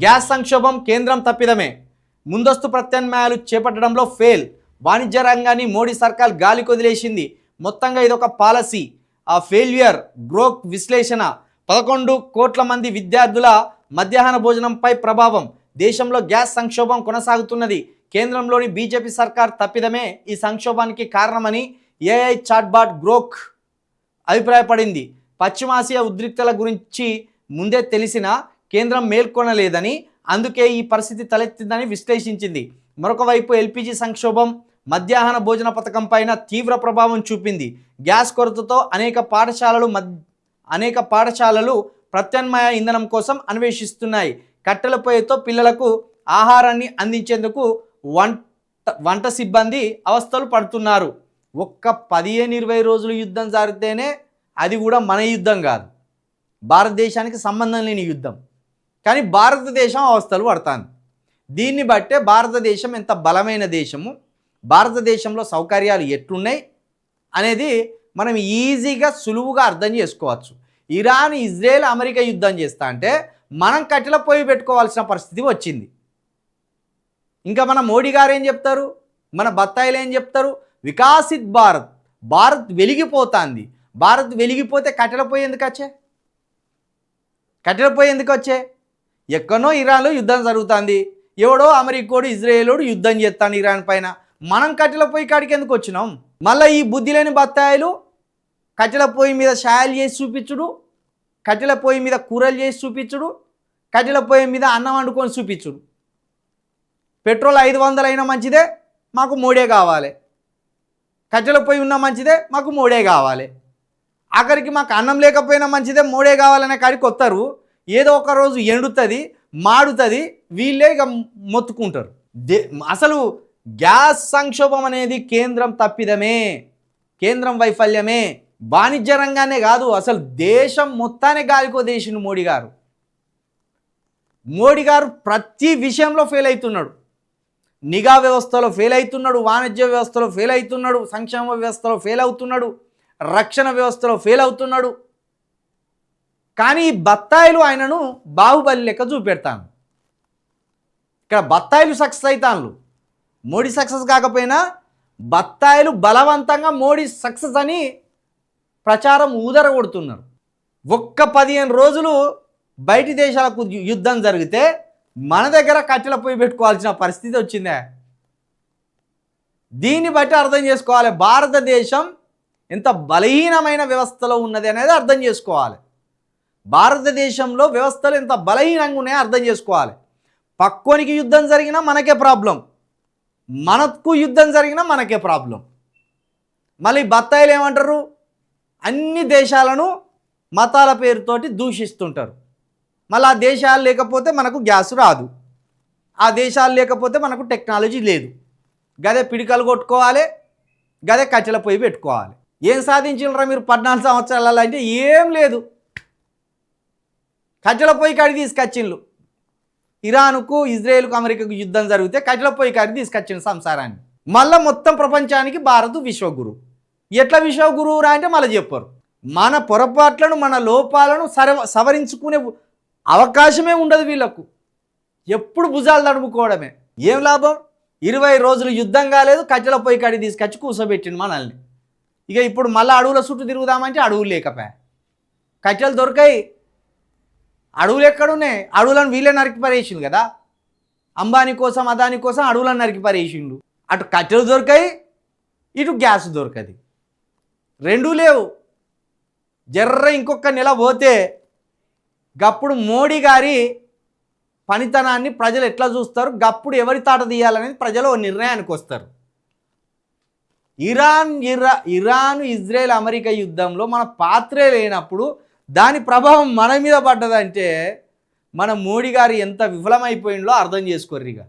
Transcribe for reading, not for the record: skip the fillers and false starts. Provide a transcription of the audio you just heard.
Gas సంక్షోభం కేంద్రం తప్పిదమే, ముందస్తు ప్రత్యామ్నాయాలు చేపట్టడంలో ఫెయిల్, వాణిజ్య రంగాన్ని మోడీ సర్కార్ గాలి కొదిలేసింది. మొత్తంగా ఇదొక పాలసీ ఫెయిల్యూర్. గ్రోక్ విశ్లేషణ 11 కోట్ల మంది విద్యార్థుల మధ్యాహ్న భోజనంపై ప్రభావం. దేశంలో గ్యాస్ సంక్షోభం కొనసాగుతున్నది. కేంద్రంలోని బీజేపీ సర్కార్ తప్పిదమే ఈ సంక్షోభానికి కారణమని ఏఐ చాట్బాట్ గ్రోక్ అభిప్రాయపడింది. పశ్చిమాసియా ఉద్రిక్తల గురించి ముందే తెలిసినా కేంద్రం మేల్కొనలేదని, అందుకే ఈ పరిస్థితి తలెత్తిందని విశ్లేషించింది. మరొక వైపు ఎల్పీజీ సంక్షోభం మధ్యాహ్న భోజన పథకం పైన తీవ్ర ప్రభావం చూపింది. గ్యాస్ కొరతతో అనేక పాఠశాలలు ప్రత్యామ్నాయ ఇంధనం కోసం అన్వేషిస్తున్నాయి. కట్టెల పొయ్యితో పిల్లలకు ఆహారాన్ని అందించేందుకు వంట సిబ్బంది అవస్థలు పడుతున్నారు. ఒక్క 15-20 రోజులు యుద్ధం జరిగితేనే, అది కూడా మన యుద్ధం కాదు, భారతదేశానికి సంబంధం లేని యుద్ధం, కానీ భారతదేశం అవస్థలు పడుతుంది. దీన్ని బట్టే భారతదేశం ఎంత బలమైన దేశము, భారతదేశంలో సౌకర్యాలు ఎట్లున్నాయి అనేది మనం ఈజీగా సులువుగా అర్థం చేసుకోవచ్చు. ఇరాన్, ఇజ్రాయెల్, అమెరికా యుద్ధం చేస్తా అంటే మనం కట్టెల పొయ్యి పెట్టుకోవాల్సిన పరిస్థితి వచ్చింది. ఇంకా మన మోడీ గారు ఏం చెప్తారు, మన బత్తాయిలు ఏం చెప్తారు, వికాసిత్ భారత్, భారత్ వెలిగిపోతుంది. భారత్ వెలిగిపోతే కట్టెల పొయ్యి ఎందుకు వచ్చే? కట్టెల పొయ్యి ఎందుకు వచ్చే? ఎక్కడో ఇరాన్లో యుద్ధం జరుగుతుంది, ఎవడో అమెరికోడు ఇజ్రాయేలోడు యుద్ధం చేస్తాను ఇరాన్ పైన, మనం కట్టెల పొయ్యి కాడికి ఎందుకు వచ్చినాం? మళ్ళీ ఈ బుద్ధి లేని బత్తాయిలు కట్టెల పొయ్యి మీద షాయలు చేసి చూపించుడు, కట్టెల పొయ్యి మీద కూరలు చేసి చూపించుడు, కట్టెల పొయ్యి మీద అన్నం వండుకొని చూపించుడు. పెట్రోల్ 500 అయినా మంచిదే, మాకు మోడే కావాలి. కట్టెల పొయ్యి ఉన్నా మంచిదే, మాకు మోడే కావాలి. ఆఖరికి మాకు అన్నం లేకపోయినా మంచిదే, మోడే కావాలనే కాడికి వస్తారు. ఏదో ఒక రోజు ఎండుతుంది, మాడుతుంది, వీళ్ళే ఇక మొత్తుకుంటారు. అసలు గ్యాస్ సంక్షోభం అనేది కేంద్రం తప్పిదమే, కేంద్రం వైఫల్యమే. వాణిజ్య రంగానే కాదు, అసలు దేశం మొత్తాన్ని గాలికోదేశిండు మోడీ గారు. మోడీ గారు ప్రతి విషయంలో ఫెయిల్ అవుతున్నాడు. నిఘా వ్యవస్థలో ఫెయిల్ అవుతున్నాడు, వాణిజ్య వ్యవస్థలో ఫెయిల్ అవుతున్నాడు, సంక్షేమ వ్యవస్థలో ఫెయిల్ అవుతున్నాడు, రక్షణ వ్యవస్థలో ఫెయిల్ అవుతున్నాడు. కానీ ఈ బత్తాయిలు ఆయనను బాహుబలి లెక్క చూపెడతాను. ఇక్కడ బత్తాయిలు సక్సెస్ అవుతాను, మోడీ సక్సెస్ కాకపోయినా బత్తాయిలు బలవంతంగా మోడీ సక్సెస్ అని ప్రచారం ఊదరగొడుతున్నారు. ఒక్క 15 రోజులు బయటి దేశాలకు యుద్ధం జరిగితే మన దగ్గర కట్టెల పొయ్యి పెట్టుకోవాల్సిన పరిస్థితి వచ్చిందే. దీన్ని బట్టి అర్థం చేసుకోవాలి భారతదేశం ఎంత బలహీనమైన వ్యవస్థలో ఉన్నది అనేది అర్థం చేసుకోవాలి. భారతదేశంలో వ్యవస్థలు ఎంత బలహీనంగా ఉన్నాయో అర్థం చేసుకోవాలి. పక్కోనికి యుద్ధం జరిగినా మనకే ప్రాబ్లం, మనకు యుద్ధం జరిగినా మనకే ప్రాబ్లం. మళ్ళీ బత్తాయిలు ఏమంటారు, అన్ని దేశాలను మతాల పేరుతోటి దూషిస్తుంటారు. మళ్ళీ ఆ దేశాలు లేకపోతే మనకు గ్యాస్ రాదు, ఆ దేశాలు లేకపోతే మనకు టెక్నాలజీ లేదు, గదే పిడికలు కొట్టుకోవాలి, గదే కట్టెల పొయ్యి పెట్టుకోవాలి. ఏం సాధించారా మీరు 14 సంవత్సరాలలో అంటే ఏం లేదు. కట్టెల పొయ్యి కాడికి తీసుకొచ్చిండ్రు. ఇరాన్కు, ఇజ్రాయెల్కు, అమెరికాకు యుద్ధం జరిగితే కట్టెల పొయ్యి కాడికి తీసుకొచ్చిండు సంసారాన్ని. మళ్ళీ మొత్తం ప్రపంచానికి భారత్ విశ్వగురు. ఎట్లా విశ్వగురువురా అంటే మళ్ళీ చెప్పారు. మన పొరపాట్లను, మన లోపాలను సవరించుకునే అవకాశమే ఉండదు వీళ్ళకు. ఎప్పుడు భుజాలు తడుముకోవడమే. ఏం లాభం? 20 రోజులు యుద్ధం కాలేదు, కట్టెల పొయ్యి కాడికి తీసుకొచ్చి కూర్చోబెట్టిండు మనల్ని. ఇక ఇప్పుడు మళ్ళీ అడవుల చుట్టూ తిరుగుదామంటే అడవులు లేకపోయా, కట్టెలు దొరికాయి. అడవులు ఎక్కడున్నాయి? అడవులను వీళ్ళే నరికి పరేసిండు కదా. అంబానీ కోసం, అదాని కోసం అడవులను నరికి పరేసిండు. అటు కట్టెలు దొరికాయి, ఇటు గ్యాస్ దొరకది, రెండూ లేవు. జర్ర ఇంకొక నెల పోతే గప్పుడు మోడీ గారి పనితనాన్ని ప్రజలు ఎట్లా చూస్తారు, గప్పుడు ఎవరి తాట తీయాలనేది ప్రజలు ఓ నిర్ణయానికి వస్తారు. ఇరాన్, ఇజ్రాయెల్, అమెరికా యుద్ధంలో మన పాత్రే లేనప్పుడు దాని ప్రభావం మన మీద పడ్డదంటే మన మోడీ గారు ఎంత విఫలమైపోయిందో అర్థం చేసుకోర్రు. ఇక